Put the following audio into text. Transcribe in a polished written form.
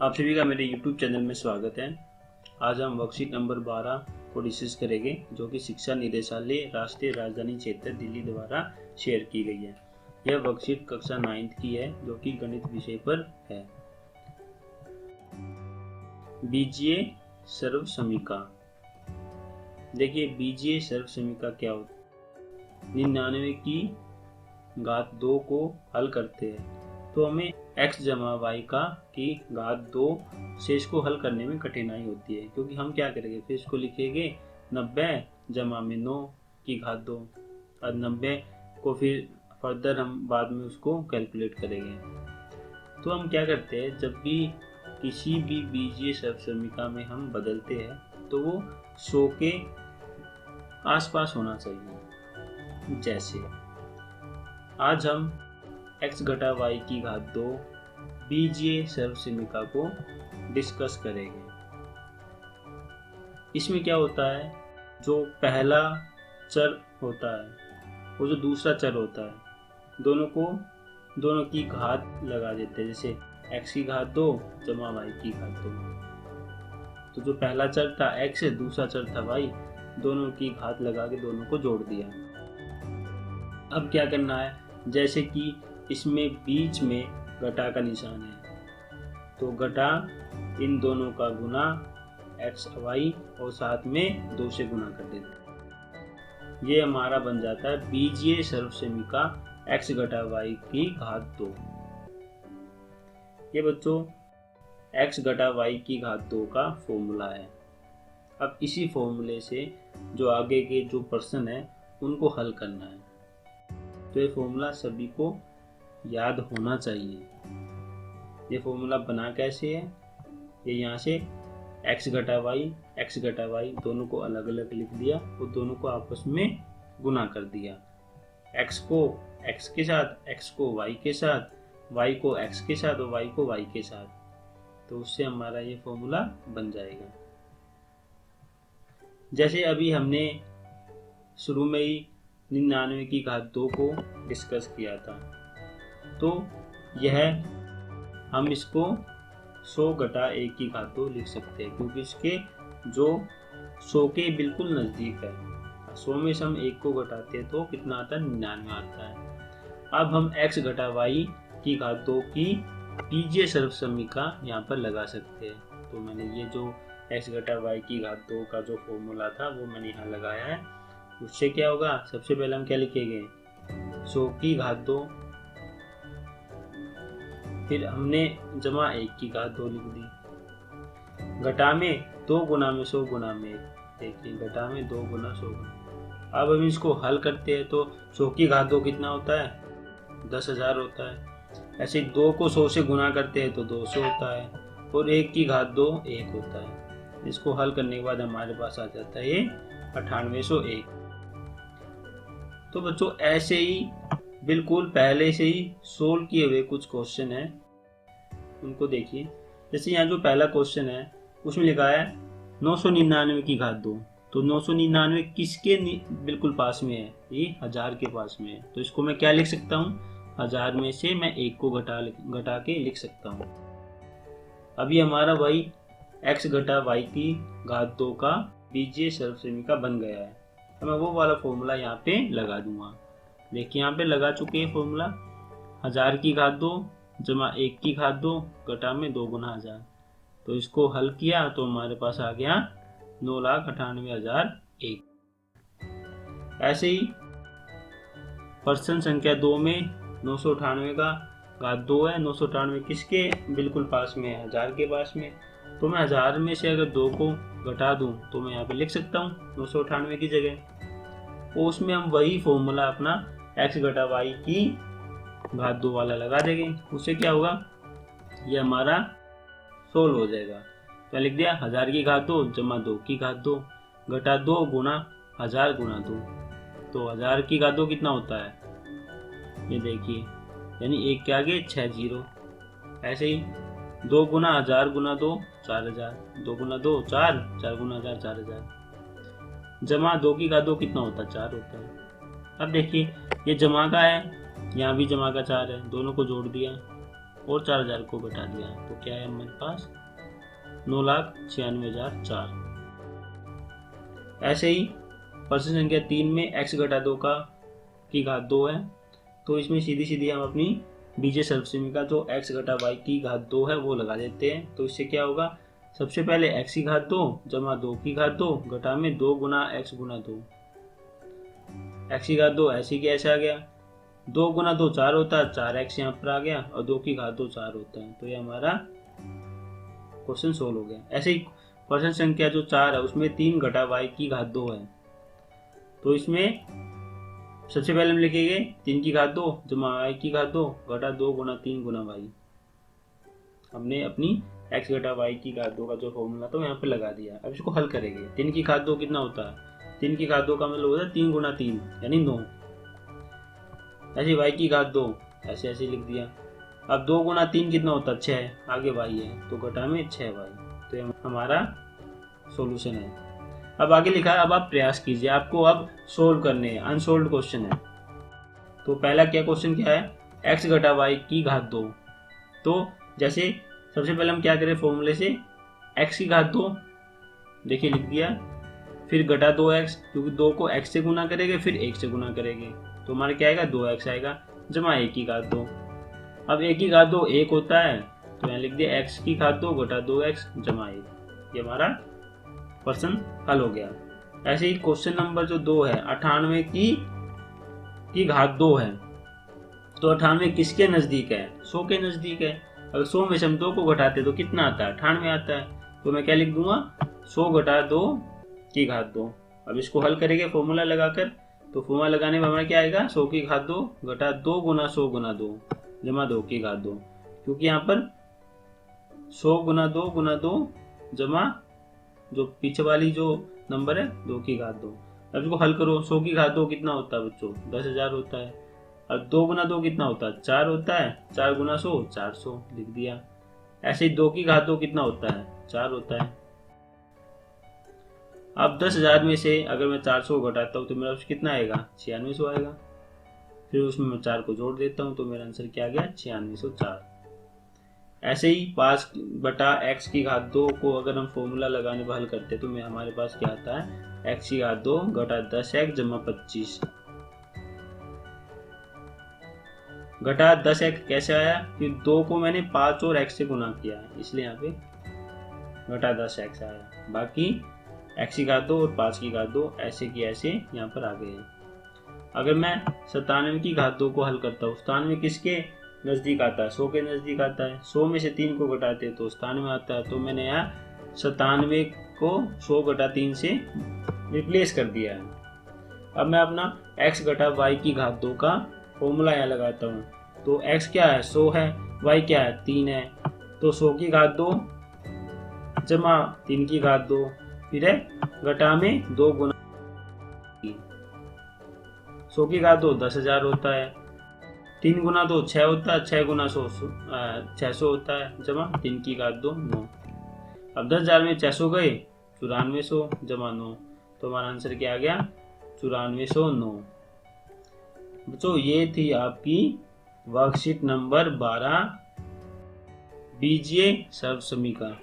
आप सभी का मेरे YouTube चैनल में स्वागत है। आज हम वर्कशीट नंबर 12 को डिस्कस करेंगे, जो कि शिक्षा निदेशालय राष्ट्रीय राजधानी क्षेत्र दिल्ली द्वारा शेयर की गई है। यह वर्कशीट कक्षा 9th की है, जो कि गणित विषय पर है। बीजीय सर्व समीका। देखिए, बीजीय सर्व समीका क्या होती है। 99 की घात 2 को हल करते हैं तो हमें x जमा y का की घात 2 से इसको हल करने में कठिनाई होती है, क्योंकि हम क्या करेंगे, फिर इसको लिखेंगे 90 जमा में 9 की घात 2 और 90 को फिर फर्दर हम बाद में उसको कैलकुलेट करेंगे। तो हम क्या करते हैं, जब भी किसी भी बीजीय सर्व समीका में हम बदलते हैं तो वो 100 के आसपास होना चाहिए। जैसे आज हम x घटा y की घात 2 बीजीय सर्व समीका को डिस्कस करेंगे। इसमें क्या होता है, जो पहला चर होता है वो जो दूसरा चर होता है, दोनों की घात लगा देते हैं। जैसे x की घात 2 जमा y की घात 2, तो जो पहला चर था x है, दूसरा चर था y, दोनों की घात लगा के दोनों को जोड़ दिया। अब क्या करना है, जैसे कि इसमें बीच में घटा का निशान है, तो घटा इन दोनों का गुना x y और साथ में 2 से गुना कर देते हैं। ये हमारा बन जाता है बीजीय सर्व समीका x घटा y की घात 2। ये बच्चों x घटा y की घात 2 का फॉर्मूला है। अब इसी फॉर्मूले से जो आगे के जो प्रश्न है उनको हल करना है। तो ये फॉर्मूला सभी को याद होना चाहिए। ये फॉर्मूला बना कैसे है, ये यहाँ से x घटा y दोनों को अलग अलग लिख दिया और दोनों को आपस में गुना कर दिया। x को x के साथ, x को y के साथ, y को x के साथ और y को y के साथ, तो उससे हमारा ये फॉर्मूला बन जाएगा। जैसे अभी हमने शुरू में ही 99 की घात 2 को डिस्कस किया था, तो यह हम इसको 100 घटा 1 की घात 2 लिख सकते हैं, क्योंकि इसके जो 100 के बिल्कुल नज़दीक है। 100 में से हम 1 को घटाते हैं तो कितना आता है, 99 आता है। अब हम x घटा y की घात 2 की बीजीय सर्व समीका यहाँ पर लगा सकते हैं। तो मैंने ये जो x घटा y की घात 2 का जो फॉर्मूला था वो मैंने यहाँ लगाया है। उससे क्या होगा, सबसे पहले हम क्या लिखेंगे, 100 की घात 2, फिर हमने जमा 1 की घात 2 लिख दी। घटा में 2 गुना में 100 गुना में 1, देखिए घटा में 2 गुना 100 गुना। अब हम इसको हल करते हैं तो 100 की घात 2 कितना होता है, 10,000 होता है। ऐसे 2 को 100 से गुना करते हैं तो 200 होता है, और 1 की घात 2 1 होता है। इसको हल करने के बाद हमारे पास आ जाता है ये 9801। तो बच्चों ऐसे ही बिल्कुल पहले से ही सोल्व किए हुए कुछ क्वेश्चन हैं, उनको देखिए। जैसे यहाँ जो पहला क्वेश्चन है उसमें लिखा है 999 की घात 2, तो 999 किसके बिल्कुल पास में है, ये 1000 के पास में है। तो इसको मैं क्या लिख सकता हूँ, 1000 में से मैं 1 को घटा के लिख सकता हूँ। अभी हमारा वही x घटा y की घात 2 का बीजीय सर्व समीका बन गया है। तो मैं वो वाला फॉर्मूला यहाँ पे लगा दूंगा। देखिए यहाँ पे लगा चुके हैं फॉर्मूला, 1000 की घात 2 जमा 1 की घात 2 घटा में 2 गुना 1000। तो इसको हल किया तो हमारे पास आ गया 9,98,001। ऐसे ही प्रश्न संख्या 2 में 998 का घात 2 है। 998 किसके बिल्कुल पास में है, 1000 के पास में। तो मैं 1000 में से अगर 2 को घटा दूं तो मैं यहाँ पे लिख सकता हूँ 998 की जगह। तो उसमें हम वही फॉर्मूला अपना x घटा y की घात 2 वाला लगा देंगे। उससे क्या होगा, ये हमारा सोल्व हो जाएगा। तो लिख दिया 1000 की घात 2 जमा 2 की घात 2 घटा 2 गुना 1000 गुना 2। तो 1000 की घात 2 कितना होता है, ये देखिए, यानी 1 के आगे 6 जीरो। ऐसे ही 2 गुना 1000 गुना 2 4000, 2 गुना 2 4, 4 गुना 1000 4000, जमा 2 की घात 2 कितना होता है, 4 होता है। अब देखिए ये जमा का है, यहाँ भी जमा का 4 है, दोनों को जोड़ दिया और 4000 को घटा दिया तो क्या है हमारे पास 9,96,004। ऐसे ही प्रश्न संख्या 3 में x घटा 2 की घात 2 है, तो इसमें सीधी सीधी हम अपनी बीजीय सर्वसम्मी का जो x घटा y की घात 2 है वो लगा देते हैं। तो इससे क्या होगा, सबसे पहले x की घात 2 जमा 2 की घात 2 घटा में 2 गुना x गुना 2, x की घात 2 ऐसे की ऐसे आ गया, 2 गुना 2 4 होता है, 4x यहाँ पर आ गया और 2 की घात 2 4 होता है। तो ये हमारा क्वेश्चन सोल्व हो गया। ऐसे ही प्रश्न संख्या जो 4 है उसमें 3 घटा y की घात 2 है, तो इसमें सबसे पहले हम लिखेंगे 3 की घात 2 जमा y की घात 2 घटा 2 गुना 3 गुना y। हमने अपनी x घटा y की घात 2 का जो फॉर्मूला था यहाँ पे लगा दिया। अब इसको हल करेंगे। 3 की घात 2 कितना होता है, 3 की घात 2 का मतलब होता है 3 गुना 3 यानी 9। ऐसे y की घात 2 ऐसे ऐसे लिख दिया। अब 2 गुना 3 कितना होता है 6, आगे y है तो घटा में 6y। तो ये हमारा सॉल्यूशन है। अब आगे लिखा है, अब आप प्रयास कीजिए, आपको अब सोल्व करने हैं, अनसोल्व क्वेश्चन है। तो पहला क्या क्वेश्चन क्या है, x घटा y की घात 2। तो जैसे सबसे पहले हम क्या करें, फॉर्मूले से x की घात 2 देखिए लिख दिया, फिर घटा 2x क्योंकि 2 को x से गुना करेंगे फिर 1 से गुना करेंगे तो हमारा क्या आएगा 2x आएगा जमा 1 की घात 2। अब 1 की घात 2 1 होता है तो यहाँ लिख दिया x की घात 2 घटा 2x जमा 1। ये हमारा प्रश्न हल हो गया। ऐसे ही क्वेश्चन नंबर जो 2 है 98 की घात 2 है, तो 98 किसके नजदीक है, 100 के नजदीक है। अगर 100 में से हम 2 को घटाते तो कितना आता है 98 आता है। तो मैं क्या लिख दूंगा 100 घटा 2 की घात 2। अब इसको हल करेंगे फॉर्मूला लगाकर, तो फॉर्मूला लगाने में हमारा क्या आएगा 100 की घात 2 घटा 2 गुना 100 गुना 2 जमा 2 की घात 2, क्योंकि यहाँ पर 100 गुना 2 गुना 2 जमा जो पीछे वाली जो नंबर है 2 की घात 2। अब इसको हल करो, 100 की घात 2 कितना होता है बच्चों 10,000 होता है। अब 2 गुना 2 कितना होता है 4 होता है, 4 गुना 100 400 लिख दिया। ऐसे ही 2 की घात 2 कितना होता है 4 होता है। अब 10,000 में से अगर मैं 400 घटाता हूँ तो मेरा कितना आएगा 9600 आएगा। फिर उसमें मैं 4 को जोड़ देता हूँ तो मेरा आंसर क्या आ गया 9604। ऐसे ही 5 बटा x की घात 2 को अगर हम फॉर्मूला लगाने पर हल करते हैं तो हमारे पास क्या आता है x की घात 2 घटा 10x जमा 25 घटा 10x कैसे आया कि 2 को मैंने 5 और x से गुना किया है इसलिए यहाँ पे घटा 10x आया। बाकी x की घात 2 और 5 की घात 2 ऐसे की ऐसे यहाँ पर आ गए हैं। अगर मैं 97 की घात 2 को हल करता हूँ, 97 किसके नजदीक आता है 100 के नजदीक आता है। 100 में से 3 को घटाते हैं तो 97 आता है। तो मैंने यहाँ 97 को 100 घटा 3 से रिप्लेस कर दिया है। अब मैं अपना x घटा y की घात 2 का फॉर्मूला यहाँ लगाता हूँ। तो x क्या है 100 है, y क्या है 3 है, तो 100 की घात 2 जमा 3 की घात 2 फिर है घटा में 2 गुना 100 की घात 2 10,000 होता है, 3 गुना 2 6 होता है, 6 गुना 100 600 होता है जमा 3 की घात 2 9। अब 10,000 में 600 गए 9400 जमा 9, तो हमारा आंसर क्या आ गया 9409। बच्चों ये थी आपकी वर्कशीट नंबर 12 बीजीय सर्वसम्मी का।